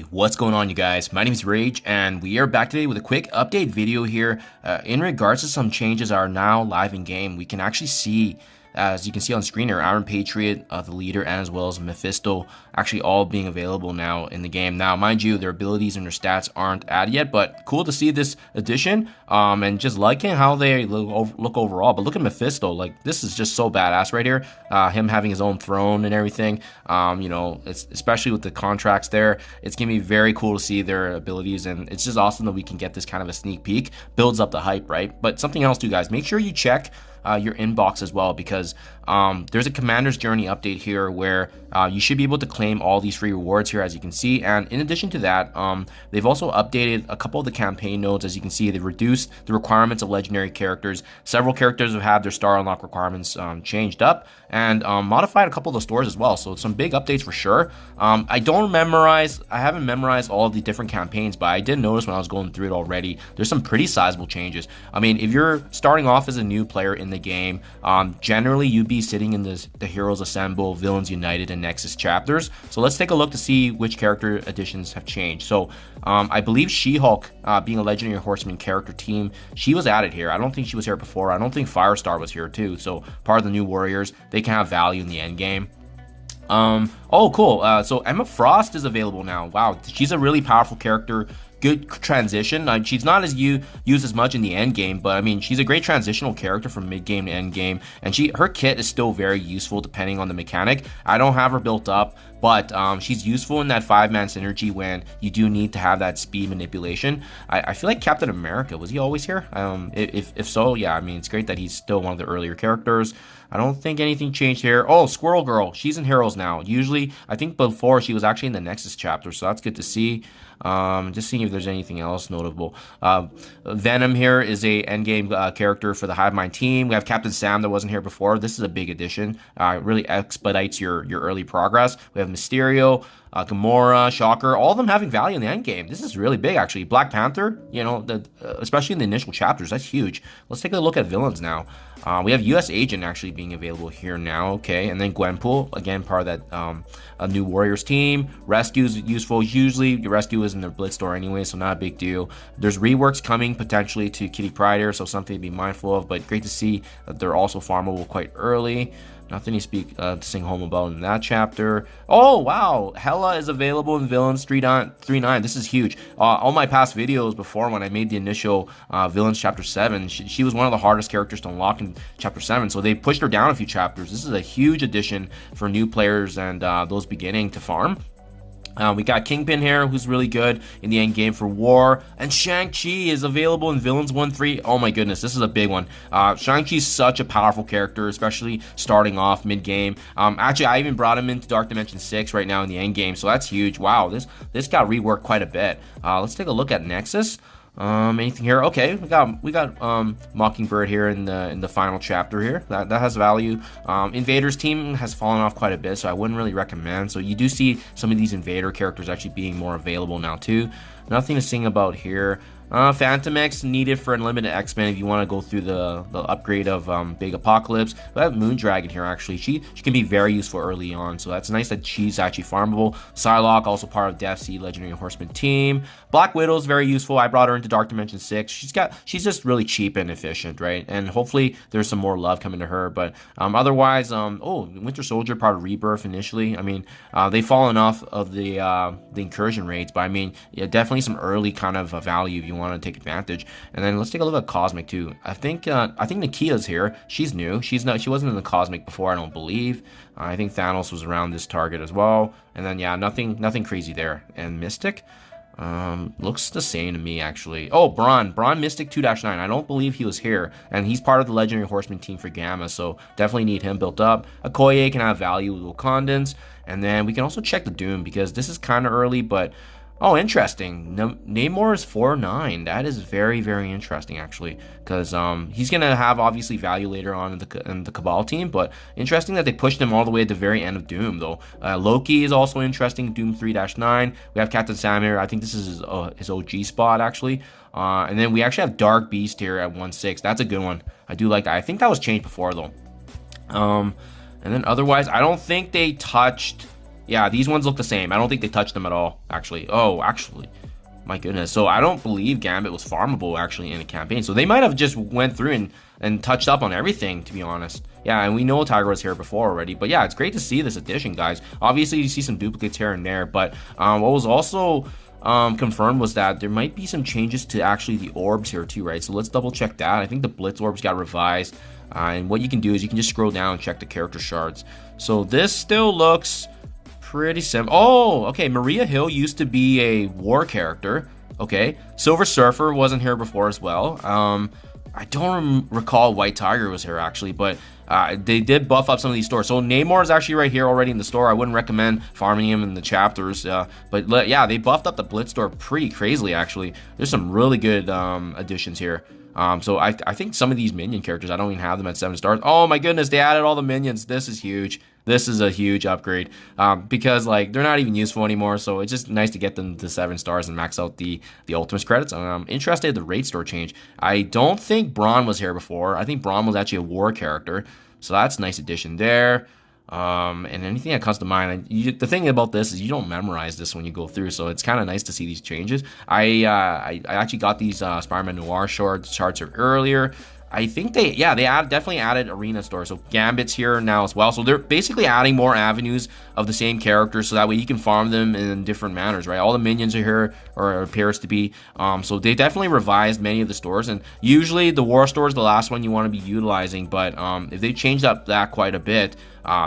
Hey, what's going on, you guys? My name is Rage, and we are back today with a quick update video here in regards to some changes that are now live in game. We can actually see, as you can see on screen here, Iron Patriot, the leader, and as well as Mephisto actually all being available now in the game. Now, mind you, their abilities and their stats aren't added yet, but cool to see this addition, and just liking how they look overall. But look at Mephisto, like this is just so badass right here. Him having his own throne and everything, you know, especially with the contracts there, it's gonna be very cool to see their abilities, and it's just awesome that we can get this kind of a sneak peek. Builds up the hype, right? But something else too, guys, make sure you check your inbox as well, because there's a Commander's Journey update here where you should be able to claim all these free rewards here, as you can see. And in addition to that, they've also updated a couple of the campaign nodes. As you can see, they've reduced the requirements of legendary characters. Several characters have had their star unlock requirements changed up, and modified a couple of the stores as well. So some big updates for sure. I haven't memorized all of the different campaigns, but I did notice when I was going through it already, there's some pretty sizable changes. I mean, if you're starting off as a new player in the game, generally you'd be sitting in the Heroes Assemble, Villains United, and Nexus chapters. So let's take a look to see which character additions have changed. So I believe She-Hulk, being a Legendary Horseman character team, she was added here. I don't think she was here before. I don't think Firestar was here too. So part of the new Warriors, they can have value in the end game. Oh, cool. So Emma Frost is available now. Wow, she's a really powerful character. Good transition. She's not as used as much in the end game, but I mean, she's a great transitional character from mid game to end game, and her kit is still very useful depending on the mechanic. I don't have her built up, but she's useful in that 5-man synergy when you do need to have that speed manipulation. I feel like Captain America, was he always here? If so, yeah, I mean, it's great that he's still one of the earlier characters. I don't think anything changed here. Oh, Squirrel Girl, she's in Heroes now. Usually, I think before she was actually in the Nexus chapter, so that's good to see. Just seeing if there's anything else notable. Venom here is a endgame character for the Hive Mind team. We have Captain Sam that wasn't here before. This is a big addition. It really expedites your early progress. We have Mysterio, Gamora, Shocker, all of them having value in the end game. This is really big, actually. Black Panther, you know, especially in the initial chapters, that's huge. Let's take a look at villains now. We have US Agent actually being available here now, okay, and then Gwenpool, again, part of that a new Warriors team. Rescue is useful. Usually, your Rescue is in their Blitz store anyway, so not a big deal. There's reworks coming potentially to Kitty Pryde here, so something to be mindful of, but great to see that they're also farmable quite early. Nothing to sing home about in that chapter. Oh, wow. Hela is available in Villains 3.9. This is huge. All my past videos before, when I made the initial Villains Chapter 7, she was one of the hardest characters to unlock in Chapter 7, so they pushed her down a few chapters. This is a huge addition for new players and those beginning to farm. We got Kingpin here, who's really good in the end game for War, and Shang-Chi is available in Villains 1.3. Oh my goodness, this is a big one. Shang-Chi's such a powerful character, especially starting off mid-game. Actually, I even brought him into Dark Dimension 6 right now in the end game, so that's huge. Wow, this got reworked quite a bit. Let's take a look at Nexus. Anything here? Okay, we got Mockingbird here in the final chapter here. That has value. Invader's team has fallen off quite a bit, so I wouldn't really recommend. So you do see some of these Invader characters actually being more available now too. Nothing to sing about here. Phantom X needed for Unlimited X-Men if you want to go through the upgrade of Big Apocalypse. We have Moondragon here, actually. She can be very useful early on, so that's nice that she's actually farmable. Psylocke, also part of Death Seed Legendary Horseman team. Black Widow is very useful. I brought her into Dark Dimension 6. She's just really cheap and efficient, right? And hopefully there's some more love coming to her. But otherwise, oh, Winter Soldier, part of Rebirth initially. I mean, they've fallen off of the incursion rates, but I mean, yeah, definitely some early kind of value if you want to take advantage. And then let's take a look at Cosmic too. I think Nakia's here. She's new. She wasn't in the Cosmic before, I don't believe. I think Thanos was around this target as well. And then yeah, nothing crazy there. And Mystic looks the same to me, actually. Oh, Braun Mystic 2-9. I don't believe he was here, and he's part of the Legendary Horseman team for Gamma, so definitely need him built up. Okoye can have value with Wakandans, and then we can also check the Doom, because this is kind of early, but oh, interesting. Namor is 4.9. That is very, very interesting, actually, because he's going to have, obviously, value later on in the Cabal team, but interesting that they pushed him all the way at the very end of Doom, though. Loki is also interesting, Doom 3-9. We have Captain Sam here. I think this is his OG spot, actually. And then we actually have Dark Beast here at 1.6. That's a good one. I do like that. I think that was changed before, though. And then otherwise, I don't think they touched Yeah, these ones look the same. I don't think they touched them at all, actually. Oh, actually. My goodness. So I don't believe Gambit was farmable actually in a campaign. So they might have just went through and touched up on everything, to be honest. Yeah, and we know Tiger was here before already. But yeah, it's great to see this addition, guys. Obviously, you see some duplicates here and there. But what was also confirmed was that there might be some changes to actually the orbs here too, right? So let's double check that. I think the Blitz orbs got revised. And what you can do is you can just scroll down and check the character shards. So this still looks pretty simple. Oh, okay. Maria Hill used to be a war character. Okay. Silver Surfer wasn't here before as well. I don't recall White Tiger was here actually, but they did buff up some of these stores. So Namor is actually right here already in the store. I wouldn't recommend farming him in the chapters. But yeah, they buffed up the Blitz store pretty crazily actually. There's some really good additions here. So I think some of these minion characters, I don't even have them at 7 stars. Oh my goodness, they added all the minions. This is huge. This is a huge upgrade because like they're not even useful anymore. So it's just nice to get them to 7 stars and max out the Ultimates credits. I'm interested in the rate store change. I don't think Braun was here before. I think Braun was actually a war character. So that's a nice addition there. And anything that comes to mind, the thing about this is you don't memorize this when you go through, so it's kind of nice to see these changes. I actually got these Spider-Man Noir charts earlier. I think they definitely added arena store. So Gambit's here now as well. So they're basically adding more avenues of the same characters, so that way you can farm them in different manners, right? All the minions are here, or appears to be. So they definitely revised many of the stores, and usually the war store is the last one you want to be utilizing. But if they changed up that quite a bit,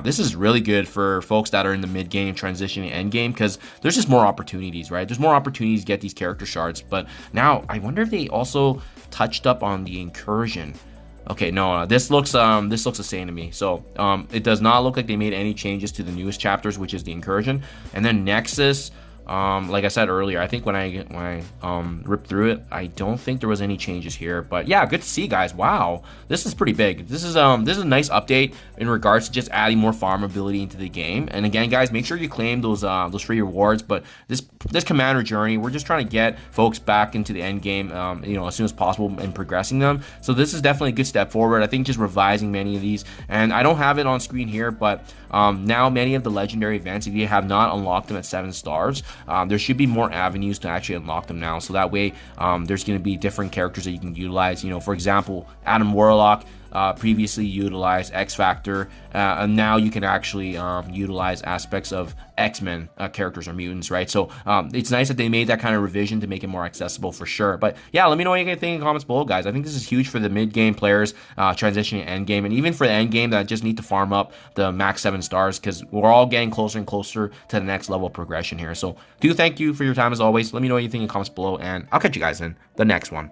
this is really good for folks that are in the mid game transitioning end game, because there's just more opportunities, right? There's more opportunities to get these character shards. But now I wonder if they also touched up on the incursion. Okay, no, this looks the same to me. So it does not look like they made any changes to the newest chapters, which is the incursion. And then Nexus, like I said earlier, I think when I ripped through it, I don't think there was any changes here. But yeah, good to see, guys. Wow, this is pretty big. This is a nice update in regards to just adding more farmability into the game. And again, guys, make sure you claim those free rewards. But this commander journey, we're just trying to get folks back into the end game, as soon as possible and progressing them. So this is definitely a good step forward. I think just revising many of these, and I don't have it on screen here, but now many of the legendary events, if you have not unlocked them at 7 stars, there should be more avenues to actually unlock them now. So that way, there's going to be different characters that you can utilize. For example, Adam Warlock previously utilized X Factor, and now you can actually utilize aspects of X-Men characters or mutants, right? So it's nice that they made that kind of revision to make it more accessible for sure. But yeah, let me know what you guys think in the comments below, guys. I think this is huge for the mid-game players transitioning to end game, and even for the end game that just need to farm up the max 7 stars, because we're all getting closer and closer to the next level of progression here. So thank you for your time as always. Let me know what you think in the comments below, and I'll catch you guys in the next one.